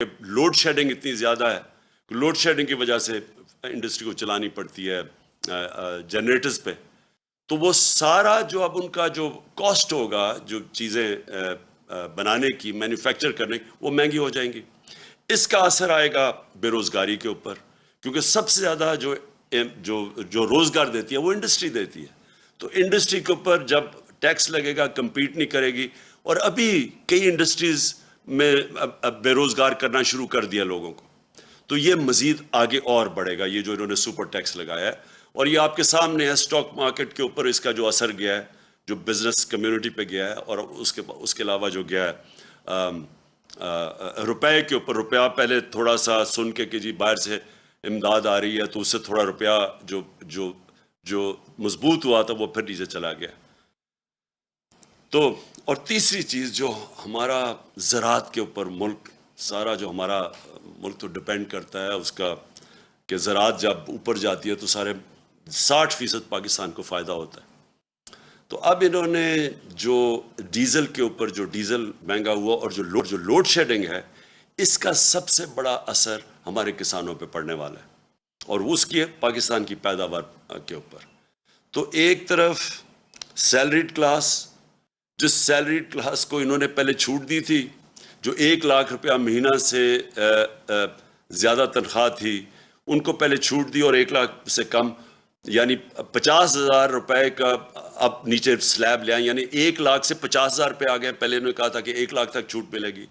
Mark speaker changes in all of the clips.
Speaker 1: Load shedding اتنی زیادہ ہے کہ لوڈ شیڈنگ کی وجہ سے انڈسٹری کو چلانی پڑتی ہے جنریٹرز پہ، تو وہ سارا جو اب ان کا جو کاسٹ ہوگا جو چیزیں بنانے کی، مینوفیکچر کرنے کی، وہ مہنگی ہو جائیں گی۔ اس کا اثر آئے گا بے روزگاری کے اوپر، کیونکہ سب سے زیادہ جو روزگار دیتی ہے وہ انڈسٹری دیتی ہے، تو انڈسٹری کے اوپر جب ٹیکس لگے گا کمپیٹ نہیں کرے گی، اور ابھی کئی انڈسٹریز میں بے روزگار کرنا شروع کر دیا لوگوں کو، تو یہ مزید آگے اور بڑھے گا، یہ جو انہوں نے سپر ٹیکس لگایا ہے۔ اور یہ آپ کے سامنے ہے سٹاک مارکیٹ کے اوپر اس کا جو اثر گیا ہے، جو بزنس کمیونٹی پہ گیا ہے، اور اس کے علاوہ جو گیا ہے روپے کے اوپر۔ روپیہ پہلے تھوڑا سا سن کے کہ جی باہر سے امداد آ رہی ہے تو اس سے تھوڑا روپیہ جو مضبوط ہوا تھا وہ پھر نیچے چلا گیا۔ تو اور تیسری چیز جو ہمارا زراعت کے اوپر ملک سارا جو ہمارا ملک تو ڈپینڈ کرتا ہے اس کا، کہ زراعت جب اوپر جاتی ہے تو سارے 60% پاکستان کو فائدہ ہوتا ہے۔ تو اب انہوں نے جو ڈیزل کے اوپر جو ڈیزل مہنگا ہوا اور جو لوڈ شیڈنگ ہے، اس کا سب سے بڑا اثر ہمارے کسانوں پہ پڑنے والا ہے، اور اس کی پاکستان کی پیداوار کے اوپر۔ تو ایک طرف سیلریڈ کلاس، جس سیلریڈ کلاس کو انہوں نے پہلے چھوٹ دی تھی، جو 1 لاکھ روپیہ مہینہ سے زیادہ تنخواہ تھی ان کو پہلے چھوٹ دی، اور 1 لاکھ سے کم یعنی 50,000 روپے کا اب نیچے سلیب لے آئیں، یعنی 1 لاکھ سے 50,000 روپے آ گئے۔ پہلے انہوں نے کہا تھا کہ 1 لاکھ تک چھوٹ ملے گی،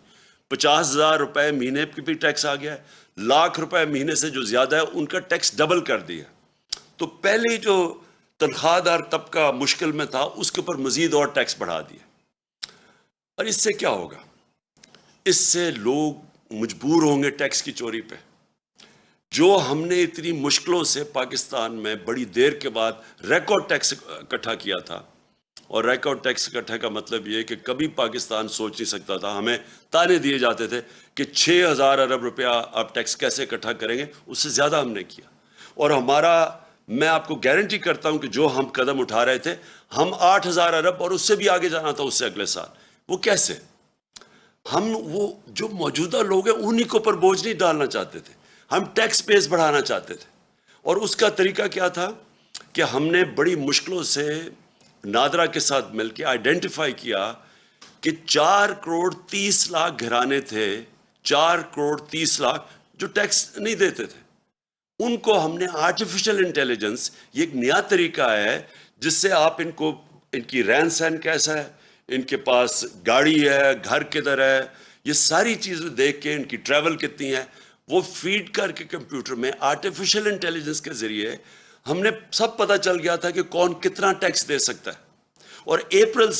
Speaker 1: 50,000 روپے مہینے کی بھی ٹیکس آ گیا ہے، لاکھ روپے مہینے سے جو زیادہ ہے ان کا ٹیکس ڈبل کر دیا۔ تو پہلے جو تنخواہ دار طبقہ مشکل میں تھا اس کے اوپر مزید اور ٹیکس بڑھا دیا، اور اس سے کیا ہوگا؟ اس سے لوگ مجبور ہوں گے ٹیکس کی چوری پہ۔ جو ہم نے اتنی مشکلوں سے پاکستان میں بڑی دیر کے بعد ریکارڈ ٹیکس اکٹھا کیا تھا، اور ریکارڈ ٹیکس اکٹھا کا مطلب یہ کہ کبھی پاکستان سوچ نہیں سکتا تھا، ہمیں تانے دیے جاتے تھے کہ 6,000 ارب روپیہ آپ ٹیکس کیسے اکٹھا کریں گے، اس سے زیادہ ہم نے کیا۔ اور میں آپ کو گارنٹی کرتا ہوں کہ جو ہم قدم اٹھا رہے تھے، ہم 8,000 ارب اور اس سے بھی آگے جانا تھا اس سے اگلے سال۔ وہ کیسے؟ ہم وہ جو موجودہ لوگ ہیں انہی کو پر بوجھ نہیں ڈالنا چاہتے تھے، ہم ٹیکس بیس بڑھانا چاہتے تھے۔ اور اس کا طریقہ کیا تھا کہ ہم نے بڑی مشکلوں سے نادرا کے ساتھ مل کے آئیڈینٹیفائی کیا کہ 4 کروڑ 30 لاکھ گھرانے تھے، 4 کروڑ 30 لاکھ جو ٹیکس نہیں دیتے تھے، ان کو ہم نے آرٹیفیشل انٹیلیجنس، یہ ایک نیا طریقہ ہے جس سے آپ ان کی رہن سہن کیسا ہے، ان کے پاس گاڑی ہے، گھر کدھر ہے، یہ ساری چیزیں دیکھ کے ان کی ٹریول کتنی ہے، وہ فیڈ کر کے کمپیوٹر میں آرٹیفیشل انٹیلیجنس کے ذریعے ہم نے سب پتہ چل گیا تھا کہ کون کتنا ٹیکس دے سکتا ہے۔ اور اپریل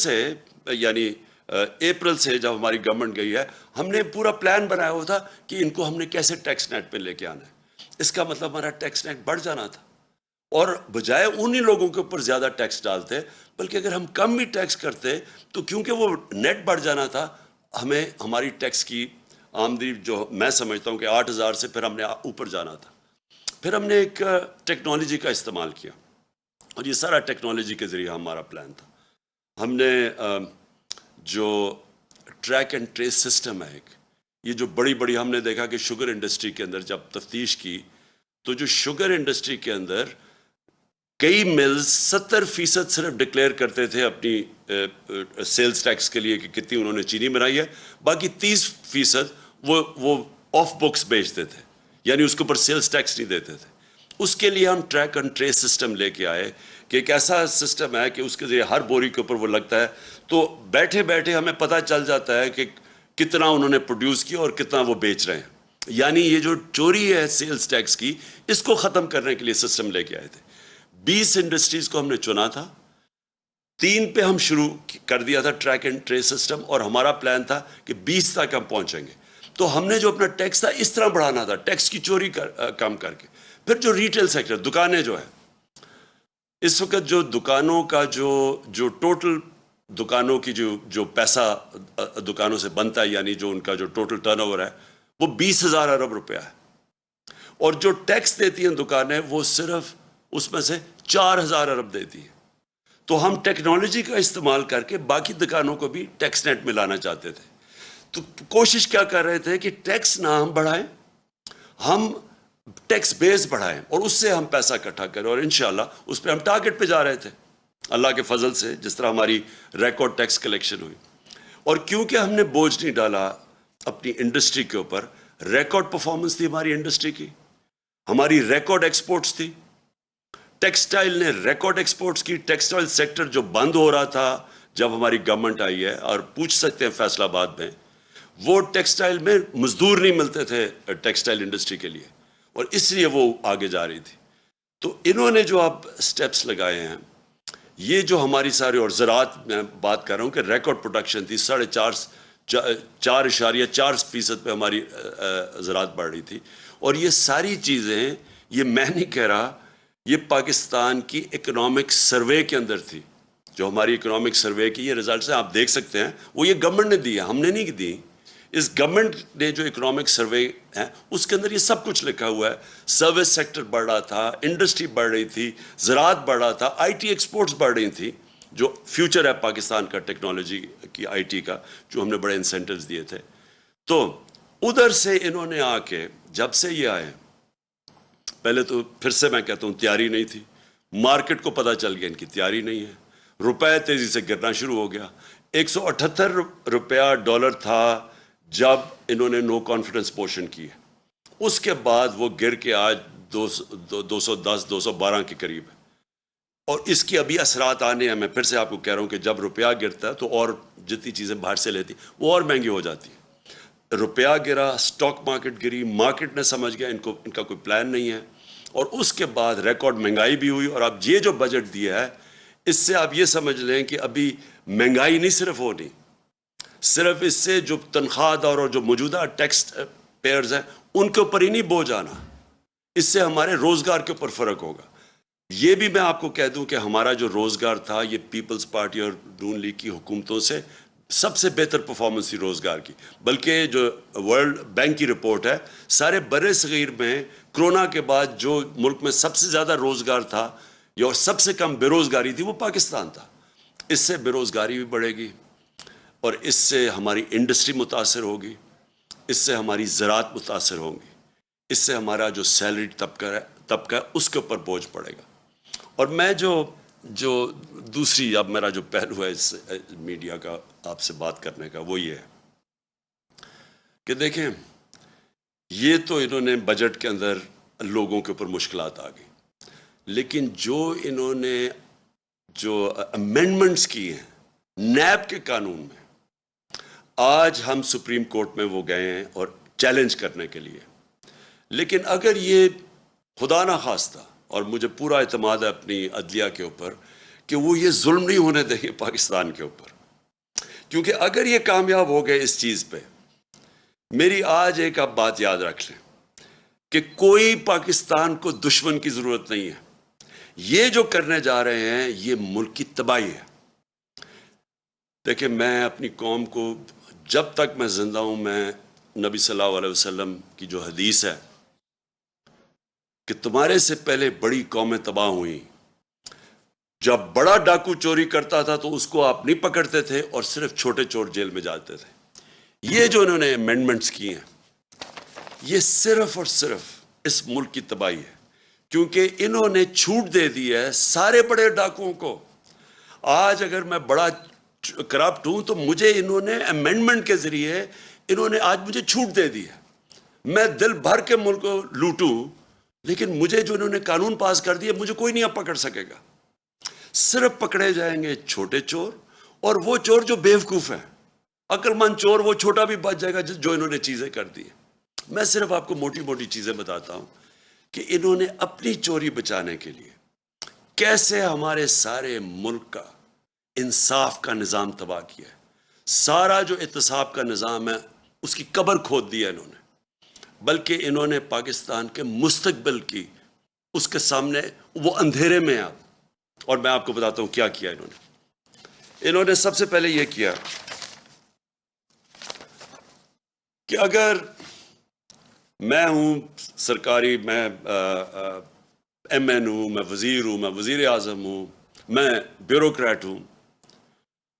Speaker 1: سے جب ہماری گورنمنٹ گئی ہے، ہم نے پورا پلان بنایا ہوا تھا کہ ان کو ہم نے کیسے ٹیکس نیٹ پہ لے کے آنا ہے۔ اس کا مطلب ہمارا ٹیکس نیٹ بڑھ جانا تھا، اور بجائے انہی لوگوں کے اوپر زیادہ ٹیکس ڈالتے، بلکہ اگر ہم کم بھی ٹیکس کرتے تو کیونکہ وہ نیٹ بڑھ جانا تھا، ہمیں ہماری ٹیکس کی آمدنی جو میں سمجھتا ہوں کہ 8,000 سے پھر ہم نے اوپر جانا تھا۔ پھر ہم نے ایک ٹیکنالوجی کا استعمال کیا، اور یہ سارا ٹیکنالوجی کے ذریعے ہمارا پلان تھا۔ ہم نے جو ٹریک اینڈ ٹریس سسٹم ہے ایک، یہ جو بڑی ہم نے دیکھا کہ شوگر انڈسٹری کے اندر جب تفتیش کی تو جو شوگر انڈسٹری کے اندر کئی ملز 70% صرف ڈکلیئر کرتے تھے اپنی سیلز ٹیکس کے لیے کہ کتنی انہوں نے چینی بنائی ہے، باقی 30% وہ آف بکس بیچتے تھے، یعنی اس کے اوپر سیلز ٹیکس نہیں دیتے تھے۔ اس کے لیے ہم ٹریک اینڈ ٹریس سسٹم لے کے آئے کہ ایک ایسا سسٹم ہے کہ اس کے ذریعے ہر بوری کے اوپر وہ لگتا ہے، تو بیٹھے ہمیں پتہ چل جاتا ہے کہ کتنا انہوں نے پروڈیوس کیا اور کتنا وہ بیچ رہے ہیں۔ یعنی یہ جو چوری ہے سیلز ٹیکس کی، اس کو ختم کرنے کے لیے سسٹم لے کے آئے تھے۔ 20 انڈسٹریز کو ہم نے چنا تھا، 3 پہ ہم شروع کر دیا تھا ٹریک اینڈ ٹریس سسٹم، اور ہمارا پلان تھا کہ 20 تک ہم پہنچیں گے۔ تو ہم نے جو اپنا ٹیکس تھا اس طرح بڑھانا تھا، ٹیکس کی چوری کم کر کے۔ پھر جو ریٹیل سیکٹر، دکانیں جو ہیں، اس وقت جو دکانوں کا جو ٹوٹل دکانوں کی جو پیسہ دکانوں سے بنتا ہے، یعنی جو ان کا جو ٹوٹل ٹرن اوور ہے، وہ 20,000 ارب روپیہ ہے، اور جو ٹیکس دیتی ہیں دکانیں وہ صرف اس میں سے 4,000 ارب دیتی ہیں۔ تو ہم ٹیکنالوجی کا استعمال کر کے باقی دکانوں کو بھی ٹیکس نیٹ میں لانا چاہتے تھے، تو کوشش کیا کر رہے تھے کہ ٹیکس نہ ہم بڑھائیں, ہم ٹیکس بیس بڑھائیں اور اس سے ہم پیسہ اکٹھا کریں, اور انشاءاللہ اس پہ ہم ٹارگٹ پہ جا رہے تھے اللہ کے فضل سے, جس طرح ہماری ریکارڈ ٹیکس کلیکشن ہوئی. اور کیونکہ ہم نے بوجھ نہیں ڈالا اپنی انڈسٹری کے اوپر, ریکارڈ پرفارمنس تھی ہماری انڈسٹری کی, ہماری ریکارڈ ایکسپورٹس تھی, ٹیکسٹائل نے ریکارڈ ایکسپورٹس کی. ٹیکسٹائل سیکٹر جو بند ہو رہا تھا جب ہماری گورنمنٹ آئی ہے, اور پوچھ سکتے ہیں فیصل آباد میں, وہ ٹیکسٹائل میں مزدور نہیں ملتے تھے ٹیکسٹائل انڈسٹری کے لیے, اور اس لیے وہ آگے جا رہی تھی. تو انہوں نے جو اب سٹیپس لگائے ہیں, یہ جو ہماری ساری, اور زراعت میں بات کر رہا ہوں کہ ریکارڈ پروڈکشن تھی, 4.4% پہ ہماری زراعت بڑھ رہی تھی. اور یہ ساری چیزیں, یہ میں نہیں کہہ رہا, یہ پاکستان کی اکنامک سروے کے اندر تھی. جو ہماری اکنامک سروے کی یہ ریزلٹس ہیں, آپ دیکھ سکتے ہیں, وہ یہ گورنمنٹ نے دی ہے, ہم نے نہیں دی. اس گورنمنٹ نے جو اکنامک سروے ہے اس کے اندر یہ سب کچھ لکھا ہوا ہے. سروس سیکٹر بڑھ رہا تھا, انڈسٹری بڑھ رہی تھی, زراعت بڑھ رہا تھا, آئی ٹی ایکسپورٹس بڑھ رہی تھی, جو فیوچر ہے پاکستان کا ٹیکنالوجی کی, آئی ٹی کا, جو ہم نے بڑے انسینٹیوز دیے تھے. تو ادھر سے انہوں نے آ کے, جب سے یہ آئے, پہلے تو پھر سے میں کہتا ہوں تیاری نہیں تھی, مارکیٹ کو پتہ چل گیا ان کی تیاری نہیں ہے, روپے تیزی سے گرنا شروع ہو گیا. 178 روپیہ ڈالر تھا جب انہوں نے نو کانفیڈنس پوشن کی, اس کے بعد وہ گر کے آج 210 212 کے قریب ہے. اور اس کی ابھی اثرات آنے ہیں. میں پھر سے آپ کو کہہ رہا ہوں کہ جب روپیہ گرتا ہے تو اور جتنی چیزیں باہر سے لیتی وہ اور مہنگی ہو جاتی ہیں. روپیہ گرا, اسٹاک مارکیٹ گری, مارکیٹ نے سمجھ گیا ان کا کوئی پلان نہیں ہے, اور اس کے بعد ریکارڈ مہنگائی بھی ہوئی. اور اب یہ جو بجٹ دیا ہے, اس سے آپ یہ سمجھ لیں کہ ابھی مہنگائی نہیں صرف ہونی, صرف اس سے جو تنخواہ دار اور جو موجودہ ٹیکس پیئرز ہیں ان کے اوپر ہی نہیں بوجھ آنا, اس سے ہمارے روزگار کے اوپر فرق ہوگا. یہ بھی میں آپ کو کہہ دوں کہ ہمارا جو روزگار تھا, یہ پیپلز پارٹی اور نون لیگ کی حکومتوں سے سب سے بہتر پرفارمنس تھی روزگار کی. بلکہ جو ورلڈ بینک کی رپورٹ ہے, سارے بر صغیر میں کرونا کے بعد جو ملک میں سب سے زیادہ روزگار تھا یا سب سے کم بے روزگاری تھی, وہ پاکستان تھا. اس سے بے روزگاری بھی بڑھے گی, اور اس سے ہماری انڈسٹری متاثر ہوگی, اس سے ہماری زراعت متاثر ہوگی, اس سے ہمارا جو سیلری طبقہ ہے اس کے اوپر بوجھ پڑے گا. اور میں جو دوسری, اب میرا جو پہلو ہے اس میڈیا کا آپ سے بات کرنے کا, وہ یہ ہے کہ دیکھیں, یہ تو انہوں نے بجٹ کے اندر لوگوں کے اوپر مشکلات آ گئی, لیکن جو انہوں نے جو امینڈمنٹس کی ہیں نیب کے قانون میں, آج ہم سپریم کورٹ میں وہ گئے ہیں اور چیلنج کرنے کے لیے. لیکن اگر یہ خدا نہ خواستہ, اور مجھے پورا اعتماد ہے اپنی عدلیہ کے اوپر کہ وہ یہ ظلم نہیں ہونے دیں گے پاکستان کے اوپر, کیونکہ اگر یہ کامیاب ہو گئے اس چیز پہ, میری آج ایک آپ بات یاد رکھ لیں کہ کوئی پاکستان کو دشمن کی ضرورت نہیں ہے. یہ جو کرنے جا رہے ہیں یہ ملک کی تباہی ہے. دیکھیں, میں اپنی قوم کو جب تک میں زندہ ہوں, میں نبی صلی اللہ علیہ وسلم کی جو حدیث ہے کہ تمہارے سے پہلے بڑی قومیں تباہ ہوئیں, جب بڑا ڈاکو چوری کرتا تھا تو اس کو آپ نہیں پکڑتے تھے اور صرف چھوٹے چور جیل میں جاتے تھے. یہ جو انہوں نے امینڈمنٹس کی ہیں, یہ صرف اور صرف اس ملک کی تباہی ہے, کیونکہ انہوں نے چھوٹ دے دی ہے سارے بڑے ڈاکوؤں کو. آج اگر میں بڑا کرپٹ ہوں تو مجھے انہوں نے امینڈمنٹ کے ذریعے انہوں نے آج مجھے چھوٹ دے دی ہے. میں دل بھر کے ملک کو لوٹوں, لیکن مجھے جو انہوں نے قانون پاس کر دیا, مجھے کوئی نہیں اب پکڑ سکے گا. صرف پکڑے جائیں گے چھوٹے چور, اور وہ چور جو بیوقوف ہیں. عقل مند چور وہ چھوٹا بھی بچ جائے گا جو انہوں نے چیزیں کر دی. میں صرف آپ کو موٹی موٹی چیزیں بتاتا ہوں کہ انہوں نے اپنی چوری بچانے کے لیے کیسے ہمارے سارے ملک کا انصاف کا نظام تباہ کیا ہے. سارا جو احتساب کا نظام ہے اس کی قبر کھود دی ہے انہوں نے, بلکہ انہوں نے پاکستان کے مستقبل کی اس کے سامنے وہ اندھیرے میں آپ. اور میں آپ کو بتاتا ہوں کیا کیا انہوں نے سب سے پہلے یہ کیا کہ اگر میں ہوں سرکاری, میں ایم این ہوں, میں وزیر ہوں, میں وزیر اعظم ہوں, میں بیوروکریٹ ہوں,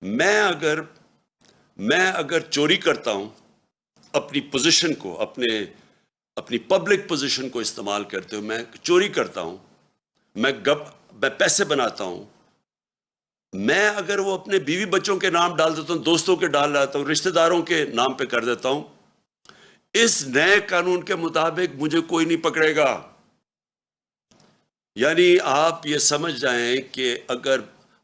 Speaker 1: میں اگر چوری کرتا ہوں اپنی پوزیشن کو اپنی پبلک پوزیشن کو استعمال کرتے ہوئے میں چوری کرتا ہوں، میں پیسے بناتا ہوں، میں اگر وہ اپنے بیوی بچوں کے نام ڈال دیتا ہوں، دوستوں کے ڈال دیتا ہوں، رشتہ داروں کے نام پہ کر دیتا ہوں، اس نئے قانون کے مطابق مجھے کوئی نہیں پکڑے گا۔ یعنی آپ یہ سمجھ جائیں کہ اگر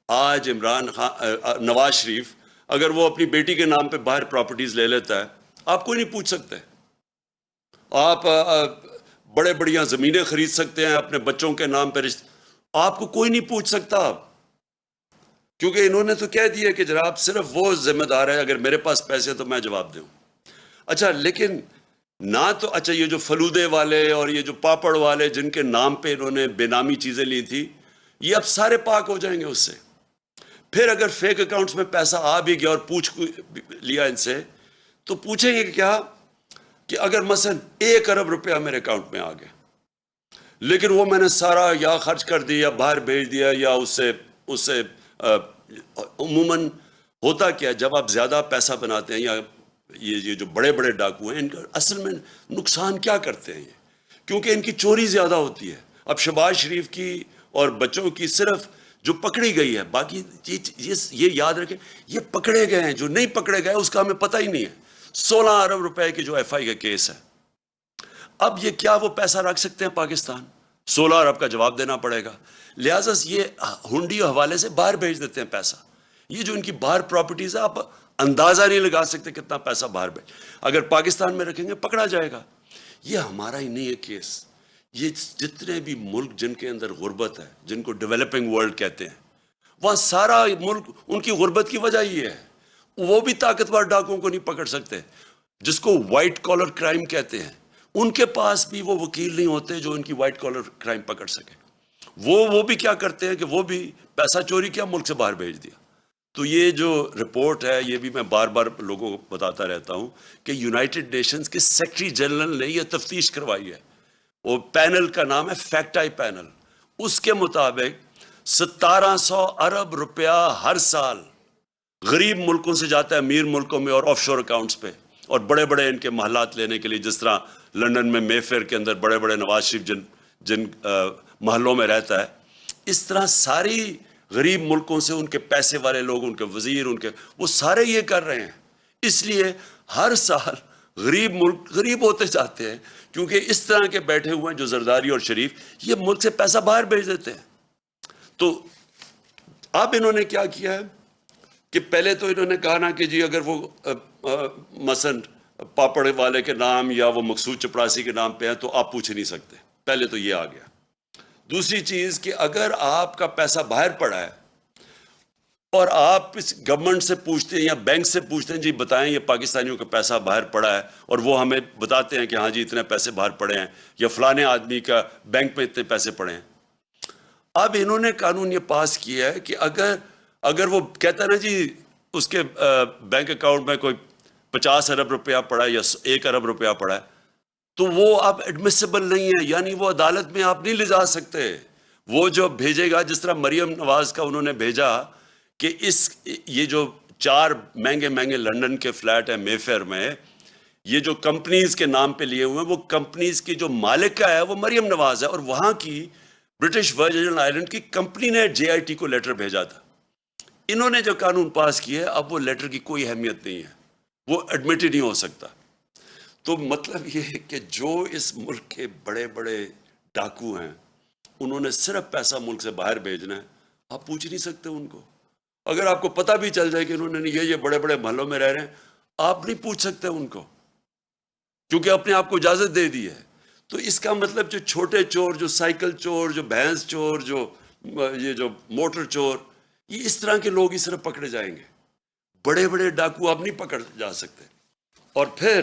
Speaker 1: آج نواز شریف اگر وہ اپنی بیٹی کے نام پہ باہر پراپرٹیز لے لیتا ہے، آپ کوئی نہیں پوچھ سکتے۔ آپ بڑے بڑیاں زمینیں خرید سکتے ہیں اپنے بچوں کے نام پہ، آپ کو کوئی نہیں پوچھ سکتا، کیونکہ انہوں نے تو کہہ دیا کہ جناب صرف وہ ذمہ دار ہے، اگر میرے پاس پیسے تو میں جواب دوں۔ اچھا لیکن نہ تو اچھا یہ جو فلودے والے اور یہ جو پاپڑ والے جن کے نام پہ انہوں نے بے نامی چیزیں لی تھی، یہ اب سارے پاک ہو جائیں گے اس سے۔ پھر اگر فیک اکاؤنٹس میں پیسہ آ بھی گیا اور پوچھ لیا ان سے، تو پوچھیں گے کیا کہ اگر مثلا 1 ارب روپیہ میرے اکاؤنٹ میں آ گیا، لیکن وہ میں نے سارا یا خرچ کر دیا یا باہر بھیج دیا یا اس سے عموماً ہوتا کیا جب آپ زیادہ پیسہ بناتے ہیں، یا یہ جو بڑے بڑے ڈاکو ہیں ان کا اصل میں نقصان کیا کرتے ہیں یہ، کیونکہ ان کی چوری زیادہ ہوتی ہے۔ اب شہباز شریف کی اور بچوں کی صرف جو پکڑی گئی ہے، باقی یہ یاد رکھیں یہ پکڑے گئے ہیں، جو نہیں پکڑے گئے اس کا ہمیں پتہ ہی نہیں ہے۔ 16 ارب روپے کی جو ایف آئی کا کیس ہے، اب یہ کیا وہ پیسہ رکھ سکتے ہیں پاکستان؟ 16 ارب کا جواب دینا پڑے گا، لہٰذا یہ ہنڈی حوالے سے باہر بھیج دیتے ہیں پیسہ۔ یہ جو ان کی باہر پراپرٹیز ہے، آپ اندازہ نہیں لگا سکتے کتنا پیسہ باہر بھیج، اگر پاکستان میں رکھیں گے پکڑا جائے گا۔ یہ ہمارا ہی نہیں ہے کیس، یہ جتنے بھی ملک جن کے اندر غربت ہے، جن کو ڈیولپنگ ورلڈ کہتے ہیں، وہاں سارا ملک ان کی غربت کی وجہ یہ ہے، وہ بھی طاقتور ڈاکوؤں کو نہیں پکڑ سکتے، جس کو وائٹ کالر کرائم کہتے ہیں۔ ان کے پاس بھی وہ وکیل نہیں ہوتے جو ان کی وائٹ کالر کرائم پکڑ سکے۔ وہ بھی کیا کرتے ہیں کہ وہ بھی پیسہ چوری کیا، ملک سے باہر بھیج دیا۔ تو یہ جو رپورٹ ہے، یہ بھی میں بار بار لوگوں کو بتاتا رہتا ہوں کہ یونائٹڈ نیشنز کے سیکرٹری جنرل نے یہ تفتیش کروائی ہے، وہ پینل کا نام ہے فیکٹ آئی پینل۔ اس کے مطابق 1700 ارب روپیہ ہر سال غریب ملکوں سے جاتا ہے امیر ملکوں میں اور آف شور اکاؤنٹس پہ، اور بڑے بڑے ان کے محلات لینے کے لیے، جس طرح لنڈن میں مے فیئر کے اندر بڑے بڑے نواز شریف جن محلوں میں رہتا ہے، اس طرح ساری غریب ملکوں سے ان کے پیسے والے لوگ، ان کے وزیر، وہ سارے یہ کر رہے ہیں۔ اس لیے ہر سال غریب ملک غریب ہوتے جاتے ہیں، کیونکہ اس طرح کے بیٹھے ہوئے ہیں جو زرداری اور شریف، یہ ملک سے پیسہ باہر بھیج دیتے ہیں۔ تو اب انہوں نے کیا کیا ہے کہ پہلے تو انہوں نے کہا نا کہ جی اگر وہ مثلا پاپڑ والے کے نام یا وہ مقصود چپراسی کے نام پہ ہیں تو آپ پوچھ نہیں سکتے، پہلے تو یہ آ گیا۔ دوسری چیز کہ اگر آپ کا پیسہ باہر پڑا ہے اور آپ اس گورنمنٹ سے پوچھتے ہیں یا بینک سے پوچھتے ہیں جی بتائیں یہ پاکستانیوں کا پیسہ باہر پڑا ہے، اور وہ ہمیں بتاتے ہیں کہ ہاں جی اتنے پیسے باہر پڑے ہیں، یا فلانے آدمی کا بینک میں اتنے پیسے پڑے ہیں۔ اب انہوں نے قانون یہ پاس کیا ہے کہ اگر وہ کہتا ہے نا جی اس کے بینک اکاؤنٹ میں کوئی 50 ارب روپیہ پڑا ہے یا 1 ارب روپیہ پڑا ہے، تو وہ اب ایڈمیسیبل نہیں ہے، یعنی وہ عدالت میں آپ نہیں لے جا سکتے۔ وہ جو بھیجے گا، جس طرح مریم نواز کا انہوں نے بھیجا کہ یہ جو 4 مہنگے لنڈن کے فلیٹ ہیں مے فیئر میں، یہ جو کمپنیز کے نام پہ لیے ہوئے ہیں، وہ کمپنیز کی جو مالک کا ہے وہ مریم نواز ہے، اور وہاں کی برٹش ورجن آئلینڈ کی کمپنی نے جے آئی ٹی کو لیٹر بھیجا تھا۔ انہوں نے جو قانون پاس کیا ہے، اب وہ لیٹر کی کوئی اہمیت نہیں ہے، وہ ایڈمٹ ہی نہیں ہو سکتا۔ تو مطلب یہ ہے کہ جو اس ملک کے بڑے بڑے ڈاکو ہیں، انہوں نے صرف پیسہ ملک سے باہر بھیجنا ہے، آپ پوچھ نہیں سکتے ان کو۔ اگر آپ کو پتہ بھی چل جائے کہ انہوں نے یہ بڑے بڑے محلوں میں رہ رہے ہیں، آپ نہیں پوچھ سکتے ان کو، کیونکہ اپنے آپ کو اجازت دے دی ہے۔ تو اس کا مطلب جو چھوٹے چور، جو سائیکل چور، جو بھینس چور، یہ جو موٹر چور، یہ اس طرح کے لوگ ہی صرف پکڑے جائیں گے، بڑے بڑے ڈاکو آپ نہیں پکڑ جا سکتے۔ اور پھر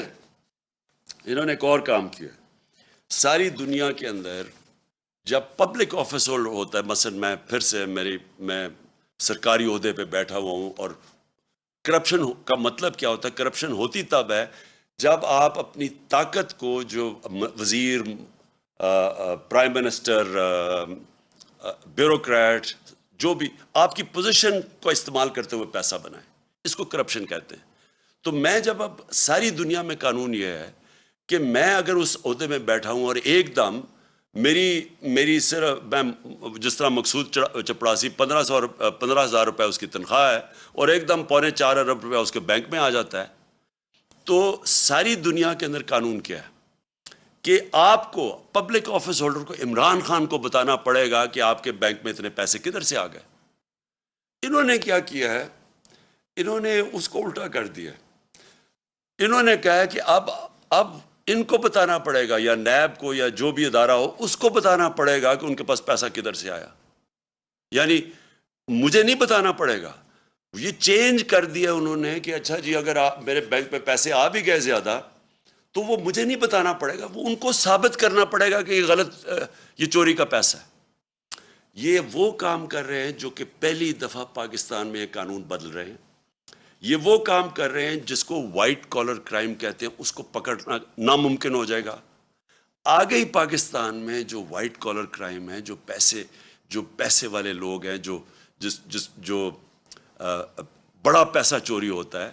Speaker 1: انہوں نے ایک اور کام کیا، ساری دنیا کے اندر جب پبلک آفس ہولڈر ہوتا ہے، مثلا میں سرکاری عہدے پہ بیٹھا ہوا ہوں، اور کرپشن کا مطلب کیا ہوتا ہے؟ کرپشن ہوتی تب ہے جب آپ اپنی طاقت کو، جو وزیر، پرائم منسٹر، بیوروکریٹ، جو بھی آپ کی پوزیشن کو استعمال کرتے ہوئے پیسہ بنائیں، اس کو کرپشن کہتے ہیں۔ تو میں جب اب ساری دنیا میں قانون یہ ہے کہ میں اگر اس عہدے میں بیٹھا ہوں اور ایک دم میری صرف میں جس طرح مقصود چپڑاسی 15,000 روپے اس کی تنخواہ ہے اور ایک دم 4.25 ارب روپے اس کے بینک میں آ جاتا ہے، تو ساری دنیا کے اندر قانون کیا ہے کہ آپ کو پبلک آفس ہولڈر کو عمران خان کو بتانا پڑے گا کہ آپ کے بینک میں اتنے پیسے کدھر سے آ گئے۔ انہوں نے کیا کیا ہے، انہوں نے اس کو الٹا کر دیا، انہوں نے کہا کہ اب ان کو بتانا پڑے گا، یا نیب کو یا جو بھی ادارہ ہو اس کو بتانا پڑے گا کہ ان کے پاس پیسہ کدھر سے آیا، یعنی مجھے نہیں بتانا پڑے گا۔ یہ چینج کر دیا انہوں نے کہ اچھا جی اگر میرے بینک پہ پیسے آ بھی گئے زیادہ تو وہ مجھے نہیں بتانا پڑے گا، وہ ان کو ثابت کرنا پڑے گا کہ یہ غلط، یہ چوری کا پیسہ ہے۔ یہ وہ کام کر رہے ہیں جو کہ پہلی دفعہ پاکستان میں یہ قانون بدل رہے ہیں، یہ وہ کام کر رہے ہیں جس کو وائٹ کالر کرائم کہتے ہیں، اس کو پکڑنا ناممکن ہو جائے گا۔ آگے ہی پاکستان میں جو وائٹ کالر کرائم ہے، جو پیسے والے لوگ ہیں، جو بڑا پیسہ چوری ہوتا ہے،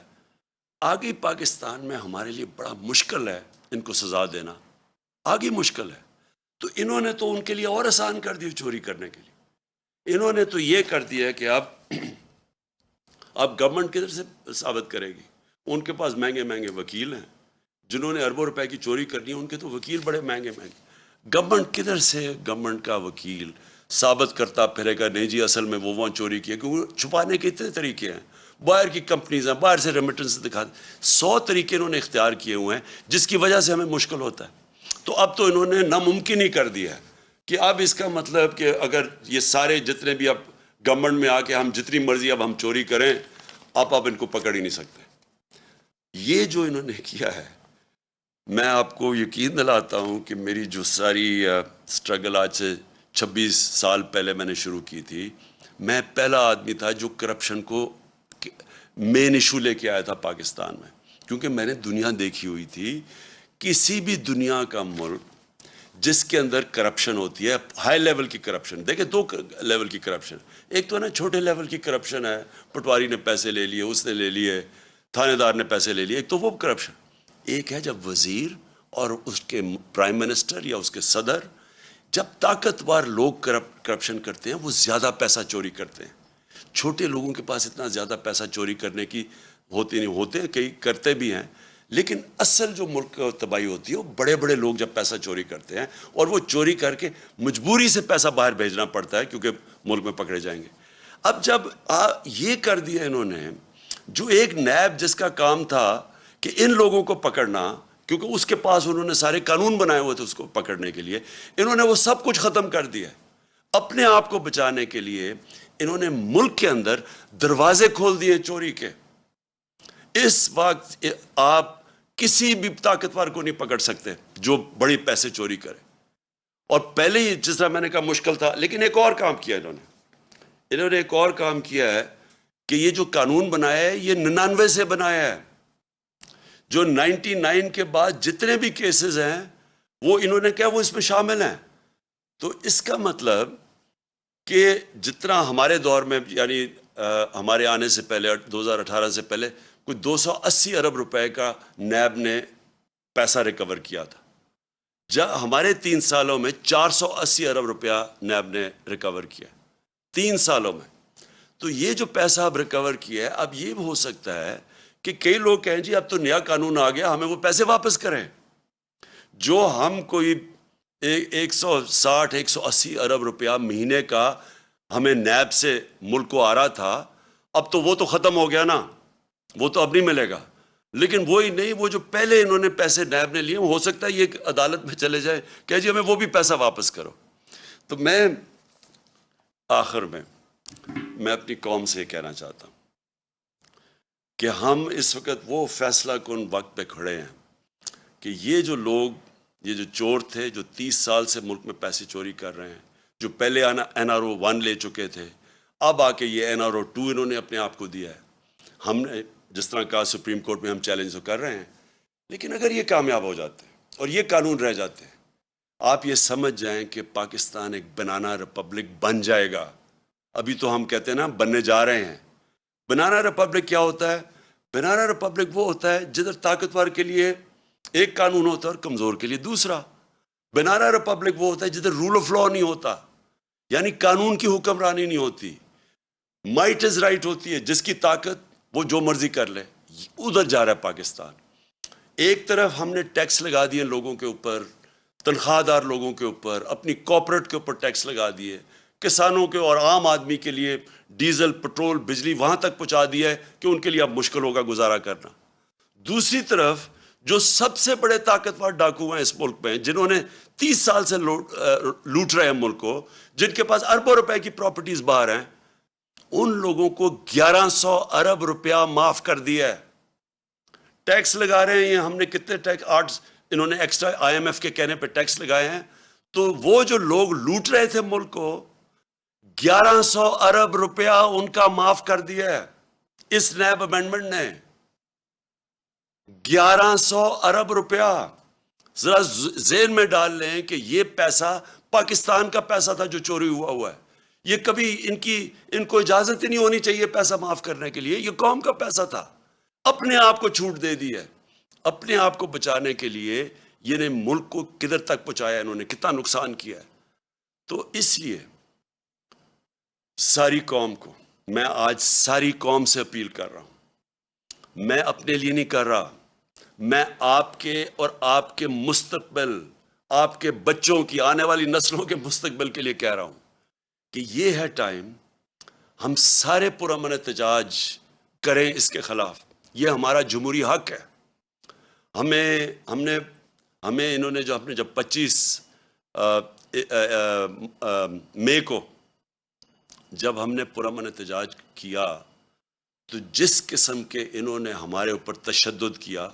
Speaker 1: آگے پاکستان میں ہمارے لیے بڑا مشکل ہے ان کو سزا دینا، آگے مشکل ہے۔ تو انہوں نے تو ان کے لیے اور آسان کر دیا چوری کرنے کے لیے، انہوں نے تو یہ کر دیا کہ اب گورنمنٹ کدھر سے ثابت کرے گی؟ ان کے پاس مہنگے مہنگے وکیل ہیں، جنہوں نے اربوں روپے کی چوری کرنی ہے ان کے تو وکیل بڑے مہنگے مہنگے۔ گورنمنٹ کدھر سے، گورنمنٹ کا وکیل ثابت کرتا پھرے گا نہیں جی اصل میں وہ وہاں چوری کی ہے، کیونکہ چھپانے کے اتنے طریقے ہیں، باہر کی کمپنیز ہیں، باہر سے ریمیٹنس دکھا، 100 طریقے انہوں نے اختیار کیے ہوئے ہیں جس کی وجہ سے ہمیں مشکل ہوتا ہے۔ تو اب تو انہوں نے ناممکن ہی کر دیا ہے کہ اب اس کا مطلب کہ اگر یہ سارے جتنے بھی اب گورنمنٹ میں آ کے ہم جتنی مرضی اب ہم چوری کریں، آپ ان کو پکڑ ہی نہیں سکتے۔ یہ جو انہوں نے کیا ہے، میں آپ کو یقین دلاتا ہوں کہ میری جو ساری سٹرگل آج سے 26 سال پہلے میں نے شروع کی تھی، میں پہلا آدمی تھا جو کرپشن کو مین ایشو لے کے آیا تھا پاکستان میں، کیونکہ میں نے دنیا دیکھی ہوئی تھی، کسی بھی دنیا کا ملک جس کے اندر کرپشن ہوتی ہے، ہائی لیول کی کرپشن، دیکھیں 2 لیول کی کرپشن، ایک تو نا چھوٹے لیول کی کرپشن ہے، پٹواری نے پیسے لے لیے، اس نے لے لیے، تھانے دار نے پیسے لے لیے، ایک تو وہ کرپشن۔ ایک ہے جب وزیر اور اس کے پرائم منسٹر یا اس کے صدر جب طاقتور لوگ کرپشن کرتے ہیں، وہ زیادہ پیسہ چوری کرتے ہیں۔ چھوٹے لوگوں کے پاس اتنا زیادہ پیسہ چوری کرنے کی ہوتی نہیں، ہوتے کئی کرتے بھی ہیں، لیکن اصل جو ملک کو تباہی ہوتی ہے وہ بڑے بڑے لوگ جب پیسہ چوری کرتے ہیں، اور وہ چوری کر کے مجبوری سے پیسہ باہر بھیجنا پڑتا ہے کیونکہ ملک میں پکڑے جائیں گے۔ اب جب یہ کر دیا انہوں نے، جو ایک نیب جس کا کام تھا کہ ان لوگوں کو پکڑنا، کیونکہ اس کے پاس انہوں نے سارے قانون بنائے ہوئے تھے اس کو پکڑنے کے لیے، انہوں نے وہ سب کچھ ختم کر دیا۔ اپنے آپ کو بچانے کے لیے انہوں نے ملک کے اندر دروازے کھول دیے چوری کے۔ اس وقت آپ کسی بھی طاقتور کو نہیں پکڑ سکتے جو بڑی پیسے چوری کرے، اور پہلے ہی جس طرح میں نے کہا مشکل تھا، لیکن ایک اور کام کیا انہوں نے ایک اور کام کیا ہے کہ یہ جو قانون بنایا ہے یہ 99 سے بنایا ہے، جو 99 کے بعد جتنے بھی کیسز ہیں وہ انہوں نے کہا وہ اس میں شامل ہیں۔ تو اس کا مطلب کہ جتنا ہمارے دور میں، یعنی ہمارے آنے سے پہلے 2018 سے پہلے کوئی 280 ارب روپے کا نیب نے پیسہ ریکور کیا تھا، جب ہمارے 3 سالوں میں 480 ارب روپیہ نیب نے ریکور کیا 3 سالوں میں۔ تو یہ جو پیسہ اب ریکور کیا ہے، اب یہ ہو سکتا ہے کہ کئی لوگ کہیں جی اب تو نیا قانون آ گیا، ہمیں وہ پیسے واپس کریں، جو ہم کوئی 160-180 ارب روپیہ مہینے کا ہمیں نیب سے ملک کو آ رہا تھا، اب تو وہ تو ختم ہو گیا نا، وہ تو اب نہیں ملے گا۔ لیکن وہی نہیں، وہ جو پہلے انہوں نے پیسے نیب نے لیے، ہو سکتا ہے یہ عدالت میں چلے جائے کہ جی ہمیں وہ بھی پیسہ واپس کرو۔ تو میں آخر میں اپنی قوم سے کہنا چاہتا ہوں کہ ہم اس وقت وہ فیصلہ کن وقت پہ کھڑے ہیں کہ یہ جو لوگ، یہ جو چور تھے جو 30 سال سے ملک میں پیسے چوری کر رہے ہیں، جو پہلے NRO 1 لے چکے تھے، اب آ کے یہ NRO 2 انہوں نے اپنے آپ کو دیا ہے۔ ہم نے جس طرح کہا سپریم کورٹ میں ہم چیلنج تو کر رہے ہیں، لیکن اگر یہ کامیاب ہو جاتے ہیں اور یہ قانون رہ جاتے ہیں، آپ یہ سمجھ جائیں کہ پاکستان ایک بنانا ریپبلک بن جائے گا۔ ابھی تو ہم کہتے ہیں نا بننے جا رہے ہیں۔ بنانا ریپبلک کیا ہوتا ہے؟ بنانا ریپبلک وہ ہوتا ہے جدھر طاقتور کے لیے ایک قانون ہوتا ہے اور کمزور کے لیے دوسرا. بنانا ریپبلک وہ ہوتا ہے جدھر رول آف لا نہیں ہوتا, یعنی قانون کی حکمرانی نہیں ہوتی, مائٹ از رائٹ ہوتی ہے, جس کی طاقت وہ جو مرضی کر لے. ادھر جا رہا ہے پاکستان. ایک طرف ہم نے ٹیکس لگا دیے لوگوں کے اوپر, تنخواہ دار لوگوں کے اوپر, اپنی کارپوریٹ کے اوپر ٹیکس لگا دیے, کسانوں کے اور عام آدمی کے لیے ڈیزل, پٹرول, بجلی وہاں تک پہنچا دیا ہے کہ ان کے لیے اب مشکل ہوگا گزارا کرنا. دوسری طرف جو سب سے بڑے طاقتور ڈاکو ہیں اس ملک میں, جنہوں نے 30 سال سے لوٹ رہے ہیں ملک کو, جن کے پاس اربوں روپے کی پراپرٹیز باہر ہیں, ان لوگوں کو 1100 ارب روپیہ معاف کر دیا ہے. ٹیکس لگا رہے ہیں ہم نے کتنے ٹیکس, انہوں نے ایکسٹرا آئی ایم ایف کے کہنے پہ ٹیکس لگائے ہیں. تو وہ جو لوگ لوٹ رہے تھے ملک کو, 1100 ارب روپیہ ان کا معاف کر دیا ہے اس نیب امینڈمنٹ نے. 1100 ارب روپیہ. ذرا ذہن میں ڈال لیں کہ یہ پیسہ پاکستان کا پیسہ تھا جو چوری ہوا ہے. یہ کبھی ان کو اجازت ہی نہیں ہونی چاہیے پیسہ معاف کرنے کے لیے. یہ قوم کا پیسہ تھا, اپنے آپ کو چھوٹ دے دی ہے. اپنے آپ کو بچانے کے لیے یہ نے ملک کو کدھر تک پہنچایا, انہوں نے کتنا نقصان کیا ہے. تو اس لیے ساری قوم کو, میں آج ساری قوم سے اپیل کر رہا ہوں. میں اپنے لیے نہیں کر رہا, میں آپ کے اور آپ کے مستقبل, آپ کے بچوں کی, آنے والی نسلوں کے مستقبل کے لیے کہہ رہا ہوں کہ یہ ہے ٹائم ہم سارے پرامن احتجاج کریں اس کے خلاف. یہ ہمارا جمہوری حق ہے. ہمیں انہوں نے جب 25 مئی کو جب ہم نے پرامن احتجاج کیا, تو جس قسم کے انہوں نے ہمارے اوپر تشدد کیا,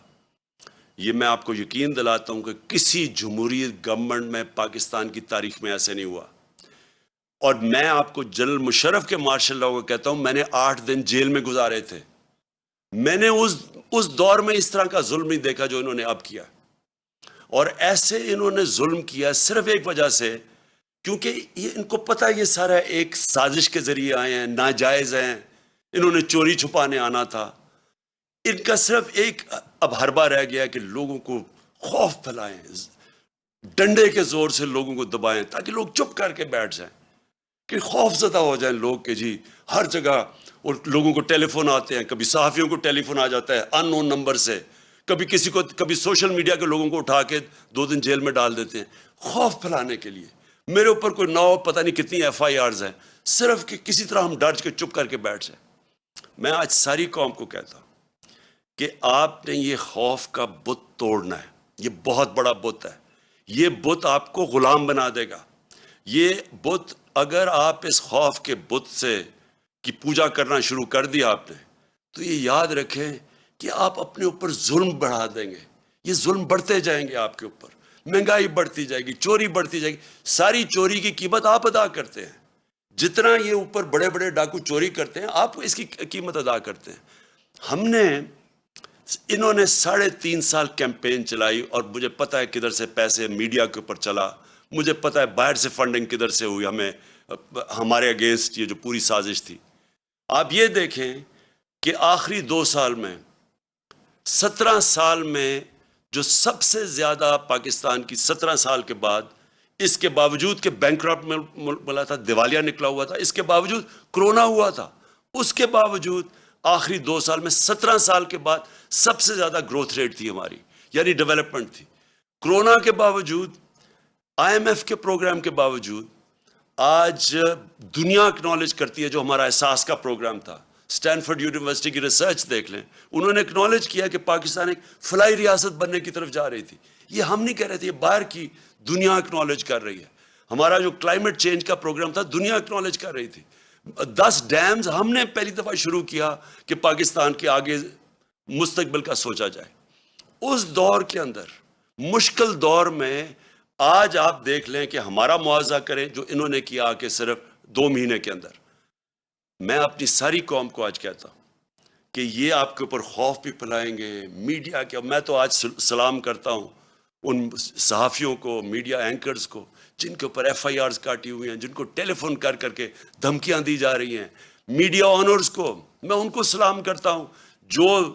Speaker 1: یہ میں آپ کو یقین دلاتا ہوں کہ کسی جمہوریت گورنمنٹ میں پاکستان کی تاریخ میں ایسے نہیں ہوا. اور میں آپ کو جنرل مشرف کے مارشل لاء کو کہتا ہوں, میں نے 8 دن جیل میں گزارے تھے. میں نے اس دور میں اس طرح کا ظلم نہیں دیکھا جو انہوں نے اب کیا. اور ایسے انہوں نے ظلم کیا صرف ایک وجہ سے, کیونکہ ان کو پتہ ہے یہ سارا ایک سازش کے ذریعے آئے ہیں, ناجائز ہیں, انہوں نے چوری چھپانے آنا تھا. ان کا صرف ایک اب حربہ رہ گیا کہ لوگوں کو خوف پھیلائیں, ڈنڈے کے زور سے لوگوں کو دبائیں تاکہ لوگ چپ کر کے بیٹھ جائیں, کہ خوف زدہ ہو جائیں لوگ کہ جی ہر جگہ. اور لوگوں کو ٹیلی فون آتے ہیں, کبھی صحافیوں کو ٹیلی فون آ جاتا ہے ان نون نمبر سے, کبھی سوشل میڈیا کے لوگوں کو اٹھا کے 2 دن جیل میں ڈال دیتے ہیں خوف پھیلانے کے لیے. میرے اوپر کوئی 9 پتہ نہیں کتنی FIRs ہیں, صرف کہ کسی طرح ہم ڈر کے چپ کر کے بیٹھ جائیں. میں آج ساری قوم کو کہتا ہوں کہ آپ نے یہ خوف کا بت توڑنا ہے. یہ بہت بڑا بت ہے. یہ بت آپ کو غلام بنا دے گا. یہ بت, اگر آپ اس خوف کے بت سے کی پوجا کرنا شروع کر دیا آپ نے, تو یہ یاد رکھیں کہ آپ اپنے اوپر ظلم بڑھا دیں گے. یہ ظلم بڑھتے جائیں گے آپ کے اوپر, مہنگائی بڑھتی جائے گی, چوری بڑھتی جائے گی. ساری چوری کی قیمت آپ ادا کرتے ہیں. جتنا یہ اوپر بڑے بڑے ڈاکو چوری کرتے ہیں, آپ اس کی قیمت ادا کرتے ہیں. انہوں نے 3.5 سال کیمپین چلائی, اور مجھے پتہ ہے کدھر سے پیسے میڈیا کے اوپر چلا, مجھے پتہ ہے باہر سے فنڈنگ کدھر سے ہوئی ہمارے اگینسٹ یہ جو پوری سازش تھی. آپ یہ دیکھیں کہ آخری 2 سال میں, 17 سال میں جو سب سے زیادہ پاکستان کی 17 سال کے بعد, اس کے باوجود کہ بینکرپٹ ملا تھا, دیوالیہ نکلا ہوا تھا, اس کے باوجود کرونا ہوا تھا, اس کے باوجود آخری 2 سال میں 17 سال کے بعد سب سے زیادہ گروتھ ریٹ تھی ہماری, یعنی ڈیولپمنٹ تھی. کرونا کے باوجود, IMF کے پروگرام کے باوجود, آج دنیا اکنالج کرتی ہے جو ہمارا احساس کا پروگرام تھا. اسٹینفورڈ یونیورسٹی کی ریسرچ دیکھ لیں, انہوں نے اکنالج کیا کہ پاکستان ایک فلائی ریاست بننے کی طرف جا رہی تھی. یہ ہم نہیں کہہ رہے تھے, یہ باہر کی دنیا اکنالج کر رہی ہے. ہمارا جو کلائمیٹ چینج کا پروگرام تھا, دنیا اکنالج کر رہی تھی. 10 ڈیمز ہم نے پہلی دفعہ شروع کیا کہ پاکستان کے آگے مستقبل کا سوچا جائے. اس دور کے اندر, مشکل دور میں, آج آپ دیکھ لیں کہ ہمارا معاوضہ کریں جو انہوں نے کیا کہ صرف 2 مہینے کے اندر. میں اپنی ساری قوم کو آج کہتا ہوں کہ یہ آپ کے اوپر خوف بھی پھیلائیں گے میڈیا کے. میں تو آج سلام کرتا ہوں ان صحافیوں کو, میڈیا اینکرز کو, جن کے اوپر FIRs کاٹی ہوئی ہیں, جن کو ٹیلی فون کر کر کے دھمکیاں دی جا رہی ہیں. میڈیا آنرز کو میں ان کو سلام کرتا ہوں جو